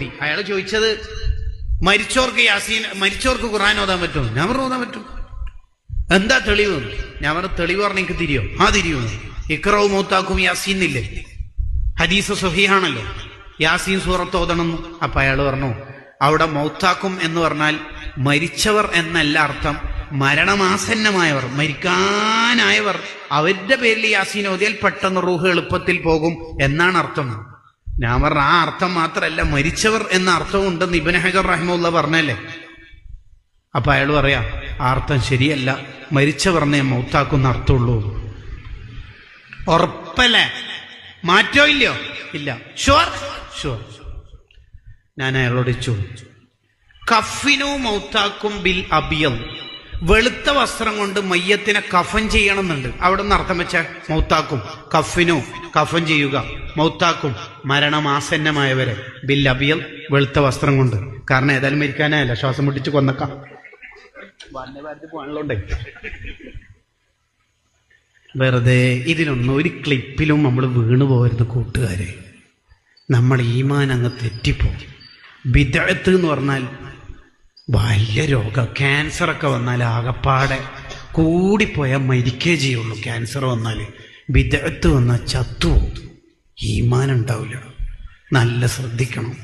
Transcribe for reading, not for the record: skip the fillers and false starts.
ഓതി. അയാൾ ചോദിച്ചത് മരിച്ചവർക്ക് ഖുർആൻ ഓതാൻ പറ്റുമോ? ഞാൻ പറഞ്ഞു ഓതാൻ പറ്റും. എന്താ തെളിവ്? ഞാൻ പറഞ്ഞു തെളിവ് പറഞ്ഞ എനിക്ക് തിരിയോ? തിരിയോ. ഇഖ്റഉ മൗതാക്കും യാസീൻ ഇല്ലേ, ഹദീസ് സ്വഹീഹാണല്ലോ, യാസീൻ സൂറത്ത് ഓതണമെന്ന്. അപ്പൊ അയാൾ പറഞ്ഞു അവിടെ മൗതാക്കും എന്ന് പറഞ്ഞാൽ മരിച്ചവർ എന്നല്ല അർത്ഥം, മരണമാസന്നമായവർ, മരിക്കാനായവർ, അവരുടെ പേരിൽ യാസീൻ ഓതിയാൽ പെട്ടെന്ന് റൂഹ് എളുപ്പത്തിൽ പോകും എന്നാണ് അർത്ഥം. ഞാൻ പറഞ്ഞ ആ അർത്ഥം മാത്രമല്ല, മരിച്ചവർ എന്ന അർത്ഥവും ഉണ്ടെന്ന് ഇബ്നു ഹജർ റഹിമഹുല്ലാ പറഞ്ഞല്ലേ. അപ്പൊ അയാൾ പറയാ ആ അർത്ഥം ശരിയല്ല, മരിച്ചവർന്നേ മൗത്താക്കുന്ന അർത്ഥമുള്ളൂ. ഉറപ്പല്ലേ? മാറ്റോ ഇല്ലയോ? ഇല്ല. ഷുവർ? ഷുവർ. ഞാൻ അയാളോട് ചോദിച്ചു, കഫിനു മൗത്താക്കും ബിൽ അബിയം, വെളുത്ത വസ്ത്രം കൊണ്ട് മയ്യത്തിനെ കഫൻ ചെയ്യണമെന്നുണ്ട്. അവിടെ നിന്ന് അർത്ഥം വെച്ച മൗത്താക്കും, കഫിനു കഫൻ ചെയ്യുക, മൗത്താക്കും മരണമാസന്നമായവരെ, ബിൽ അബിയം വെളുത്ത വസ്ത്രം കൊണ്ട്. കാരണം ഏതായാലും മരിക്കാനായല്ല, ശ്വാസം മുട്ടിച്ച് കൊന്നക്കാം. വെറുതെ ഇതിലൊന്നും ഒരു ക്ലിപ്പിലും നമ്മൾ വീണു പോകരുത് കൂട്ടുകാരെ. നമ്മൾ ഈമാൻ അങ്ങ് തെറ്റിപ്പോകും. ബിദ്അത്ത് എന്ന് പറഞ്ഞാൽ വലിയ രോഗം. ക്യാൻസറൊക്കെ വന്നാൽ ആകപ്പാടെ കൂടിപ്പോയാൽ മരിക്കേ ചെയ്യുള്ളൂ. ക്യാൻസർ വന്നാൽ, ബിദ്അത്ത് വന്നാൽ ചത്തുപോകും, ഈമാൻ ഉണ്ടാവില്ല. നല്ല ശ്രദ്ധിക്കണം.